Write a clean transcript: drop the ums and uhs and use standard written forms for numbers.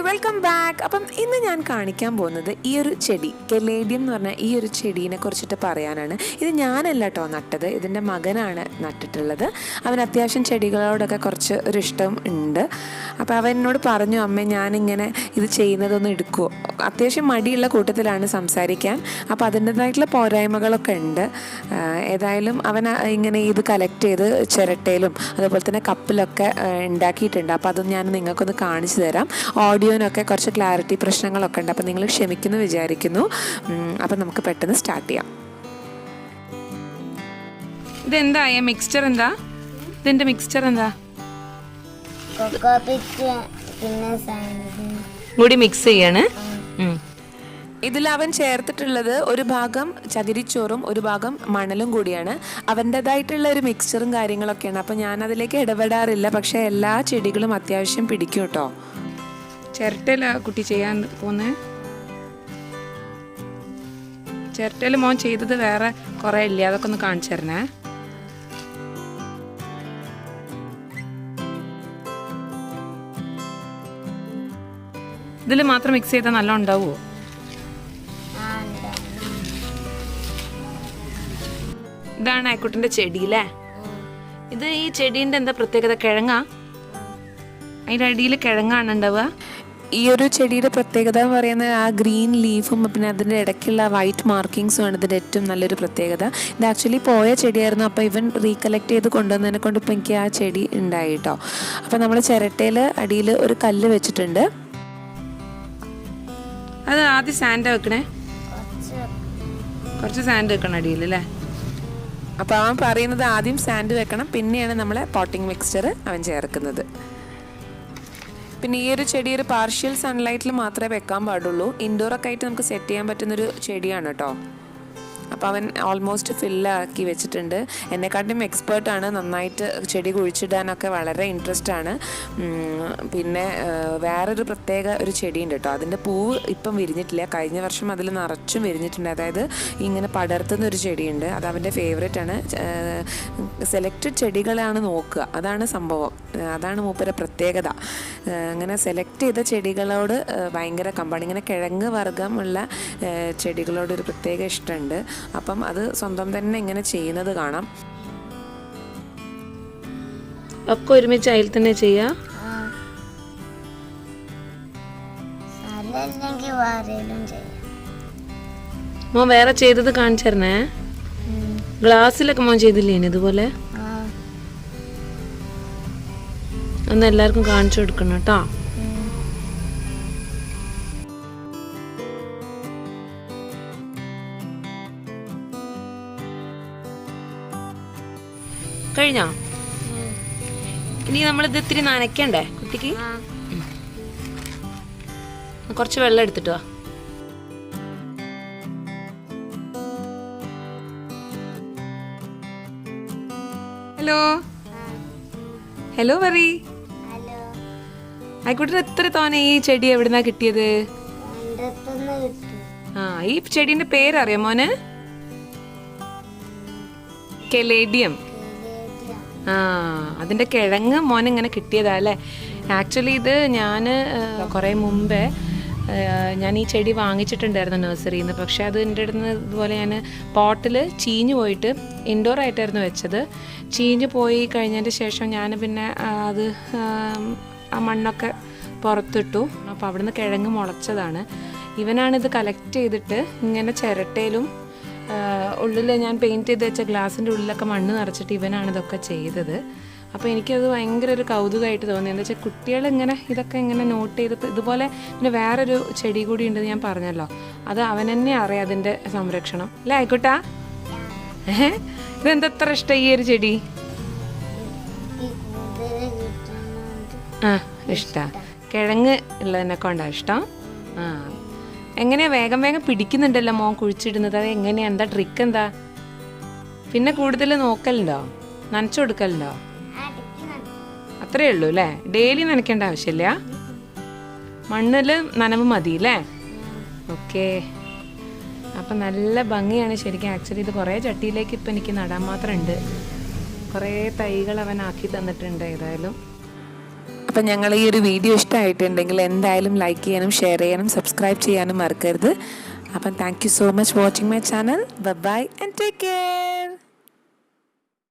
Welcome back. അപ്പം ഇന്ന് ഞാൻ കാണിക്കാൻ പോകുന്നത് ഈ ഒരു ചെടി, കെലേഡിയം എന്ന് പറഞ്ഞാൽ ഈ ഒരു ചെടീനെ കുറിച്ചിട്ട് പറയാനാണ്. ഇത് ഞാനല്ല കേട്ടോ നട്ടത്, ഇതിൻ്റെ മകനാണ് നട്ടിട്ടുള്ളത്. അവൻ അത്യാവശ്യം ചെടികളോടൊക്കെ കുറച്ച് ഒരു ഇഷ്ടം ഉണ്ട്. അപ്പോൾ അവൻ എന്നോട് പറഞ്ഞു, അമ്മേ ഞാനിങ്ങനെ ഇത് ചെയ്യുന്നതൊന്നും എടുക്കുമോ. അത്യാവശ്യം മടിയുള്ള കൂട്ടത്തിലാണ് സംസാരിക്കാൻ, അപ്പോൾ അതിൻ്റെതായിട്ടുള്ള പോരായ്മകളൊക്കെ ഉണ്ട്. ഏതായാലും അവൻ ഇങ്ങനെ ഇത് കളക്ട് ചെയ്ത് ചിരട്ടയിലും അതുപോലെ തന്നെ കപ്പിലൊക്കെ ഉണ്ടാക്കിയിട്ടുണ്ട്. അപ്പോൾ അത് ഞാൻ നിങ്ങൾക്കൊന്ന് കാണിച്ചു തരാം. ഓഡിയോനൊക്കെ കുറച്ച് ക്ലാരിറ്റി പ്രശ്നങ്ങളൊക്കെ ഉണ്ട്, അപ്പോൾ നിങ്ങൾ ക്ഷമിക്കുന്നു വിചാരിക്കുന്നു. അപ്പം നമുക്ക് പെട്ടെന്ന് സ്റ്റാർട്ട് ചെയ്യാം. ഇതെന്താ മിക്സ്ചർ? എന്താ ഇതിൻ്റെ മിക്സ്ചർ? എന്താ കൂടി മിക്സ് ചെയ്യാണ്. ഇതിൽ അവൻ ചേർത്തിട്ടുള്ളത് ഒരു ഭാഗം ചകിരിച്ചോറും ഒരു ഭാഗം മണലും കൂടിയാണ്. അവൻ്റെതായിട്ടുള്ള ഒരു മിക്സ്ചറും കാര്യങ്ങളൊക്കെയാണ്. അപ്പോൾ ഞാൻ അതിലേക്ക് ഇടപെടാറില്ല, പക്ഷേ എല്ലാ ചെടികളും അത്യാവശ്യം പിടിക്കും കേട്ടോ. ചിരട്ടയില കുട്ടി ചെയ്യാൻ പോന്നെ. ചിരട്ടയിൽ മോൻ ചെയ്തത് വേറെ കുറേ ഇല്ലേ, അതൊക്കെ ഒന്ന് കാണിച്ചു തരണേ. ഇതിൽ മാത്രം മിക്സ് ചെയ്താൽ നല്ല ഉണ്ടാവുമോ? ഇതാണ് ആയിക്കുട്ടിൻ്റെ ചെടി അല്ലേ? ഇത് ഈ ചെടീൻ്റെ എന്താ പ്രത്യേകത? കിഴങ്ങാ? അതിൻ്റെ അടിയിൽ കിഴങ്ങാണ് ഉണ്ടാവുക. ഈ ഒരു ചെടിയുടെ പ്രത്യേകത എന്ന് പറയുന്നത് ആ ഗ്രീൻ ലീഫും പിന്നെ അതിൻ്റെ ഇടയ്ക്കുള്ള വൈറ്റ് മാർക്കിങ്സും ആണ് ഇതിൻ്റെ ഏറ്റവും നല്ലൊരു പ്രത്യേകത. ഇത് ആക്ച്വലി പോയ ചെടിയായിരുന്നു, അപ്പോൾ ഇവൻ റീകളക്ട് ചെയ്ത് കൊണ്ടുവന്നതിനെ കൊണ്ട് ഇപ്പോൾ എനിക്ക് ആ ചെടി ഉണ്ടായി കേട്ടോ. അപ്പോൾ നമ്മൾ ചിരട്ടയിൽ അടിയിൽ ഒരു കല്ല് വെച്ചിട്ടുണ്ട്. അത് ആദ്യം സാൻഡ് വെക്കണേ, കുറച്ച് സാൻഡ് വെക്കണം അടിയിൽ അല്ലേ? അപ്പോൾ അവൻ പറയുന്നത് ആദ്യം സാൻഡ് വെക്കണം, പിന്നെയാണ് നമ്മളെ പോട്ടിംഗ് മിക്സ്ചർ അവൻ ചേർക്കുന്നത്. പിന്നെ ഈ ഒരു ചെടി ഒരു പാർഷ്യൽ സൺലൈറ്റിൽ മാത്രമേ വെക്കാൻ പാടുള്ളൂ. ഇൻഡോറൊക്കെ ആയിട്ട് നമുക്ക് സെറ്റ് ചെയ്യാൻ പറ്റുന്നൊരു ചെടിയാണ് കേട്ടോ. അപ്പോൾ അവൻ ഓൾമോസ്റ്റ് ഫില്ലാക്കി വെച്ചിട്ടുണ്ട്. എന്നെക്കാട്ടും എക്സ്പേർട്ടാണ്, നന്നായിട്ട് ചെടി കുഴിച്ചിടാനൊക്കെ വളരെ ഇൻട്രസ്റ്റ് ആണ്. പിന്നെ വേറൊരു പ്രത്യേക ഒരു ചെടിയുണ്ട് കേട്ടോ. അതിൻ്റെ പൂവ് ഇപ്പം വിരിഞ്ഞിട്ടില്ല, കഴിഞ്ഞ വർഷം അതിൽ നിറച്ചും വിരിഞ്ഞിട്ടുണ്ട്. അതായത് ഇങ്ങനെ പടർത്തുന്ന ഒരു ചെടിയുണ്ട്, അത് അവൻ്റെ ഫേവറേറ്റ് ആണ്. സെലക്റ്റഡ് ചെടികളാണ് നോക്കുക, അതാണ് സംഭവം, അതാണ് മൂപ്പര പ്രത്യേകത. അങ്ങനെ സെലക്ട് ചെയ്ത ചെടികളോട് ഭയങ്കര കമ്പാണ്. ഇങ്ങനെ കിഴങ്ങ് വർഗ്ഗമുള്ള ചെടികളോടൊരു പ്രത്യേക ഇഷ്ടമുണ്ട്. അപ്പം അത് സ്വന്തം തന്നെ ഇങ്ങനെ ചെയ്യുന്നത് കാണാം. ഒക്കെ ഒരുമിച്ച് അതിൽ തന്നെ ചെയ്യാം. മോൻ വേറെ ചെയ്തത് കാണിച്ചേ. ഗ്ലാസ്സിലൊക്കെ മോൻ ചെയ്തില്ലേ ഇതുപോലെ? ഒന്ന് എല്ലാവർക്കും കാണിച്ചു കൊടുക്കണം കേട്ടോ. കഴിഞ്ഞോ? ഇനി നമ്മളിത് ഇത്തിരി നനയ്ക്കണ്ടേ കുട്ടിക്ക്? കുറച്ച് വെള്ളം എടുത്തിട്ട് വാ. ഹലോ ഹലോ പറ. ആയിക്കോട്ടെ, എത്ര തോനെ ഈ ചെടി എവിടുന്നാ കിട്ടിയത്? ഈ ചെടീന്റെ പേരറിയാം മോന്? കെലേഡിയം. അതിന്റെ കിഴങ്ങ് മോൻ ഇങ്ങനെ കിട്ടിയതാ അല്ലേ? ആക്ച്വലി ഇത് ഞാൻ കുറേ മുമ്പേ ഞാൻ ഈ ചെടി വാങ്ങിച്ചിട്ടുണ്ടായിരുന്നു നഴ്സറിയിൽ നിന്ന്. പക്ഷേ അത് എൻ്റെ അടുത്ത് നിന്ന് ഇതുപോലെ ഞാൻ പോട്ടിൽ ചീഞ്ഞു പോയിട്ട് ഇൻഡോർ ആയിട്ടായിരുന്നു വെച്ചത്. ചീഞ്ഞു പോയി കഴിഞ്ഞതിൻ്റെ ശേഷം ഞാൻ പിന്നെ അത് ആ മണ്ണൊക്കെ പുറത്തിട്ടു. അപ്പോൾ അവിടുന്ന് കിഴങ്ങ് മുളച്ചതാണ്. ഇവനാണിത് കളക്ട് ചെയ്തിട്ട് ഇങ്ങനെ ചിരട്ടയിലും ഉള്ളിൽ ഞാൻ പെയിൻറ്റ് ചെയ്ത് വെച്ച ഗ്ലാസിൻ്റെ ഉള്ളിലൊക്കെ മണ്ണ് നിറച്ചിട്ട് ഇവനാണ് ഇതൊക്കെ ചെയ്തത്. അപ്പോൾ എനിക്കത് ഭയങ്കര ഒരു കൗതുകമായിട്ട് തോന്നി. എന്താ വെച്ചാൽ കുട്ടികളിങ്ങനെ ഇതൊക്കെ ഇങ്ങനെ നോട്ട് ചെയ്തപ്പോൾ ഇതുപോലെ പിന്നെ വേറൊരു ചെടി കൂടി ഉണ്ടെന്ന് ഞാൻ പറഞ്ഞല്ലോ, അത് അവൻ തന്നെ അറിയാം അതിൻ്റെ സംരക്ഷണം അല്ലേ ആയിക്കോട്ടാ? ഇതെന്താ എത്ര ഇഷ്ടം ഈ ഒരു ചെടി? ഇഷ്ടാ? കിഴങ്ങ് ഉള്ളതിനെ കൊണ്ടാ ഇഷ്ടം? എങ്ങനെയാ വേഗം വേഗം പിടിക്കുന്നുണ്ടല്ലോ മോൻ കുഴിച്ചിടുന്നത്? അത് എങ്ങനെയാ, എന്താ ട്രിക്ക് എന്താ? പിന്നെ കൂടുതൽ നോക്കലുണ്ടോ, നനച്ചു കൊടുക്കലുണ്ടോ? അത്രേ ഉള്ളൂ അല്ലേ? ഡെയിലി നനയ്ക്കേണ്ട ആവശ്യമില്ല, മണ്ണിൽ നനവ് മതി അല്ലേ? ഓക്കെ. അപ്പം നല്ല ഭംഗിയാണ് ശരിക്കും. ആക്ച്വലി ഇത് കുറേ ചട്ടിയിലേക്ക് ഇപ്പം എനിക്ക് നടാൻ മാത്രം ഉണ്ട്. കുറേ തൈകൾ അവൻ ആക്കി തന്നിട്ടുണ്ട്. ഏതായാലും അപ്പം ഞങ്ങൾ ഈ ഒരു വീഡിയോ ഇഷ്ടമായിട്ടുണ്ടെങ്കിൽ എന്തായാലും ലൈക്ക് ചെയ്യാനും ഷെയർ ചെയ്യാനും സബ്സ്ക്രൈബ് ചെയ്യാനും മറക്കരുത്. അപ്പം thank you so much watching my channel. Bye and take care.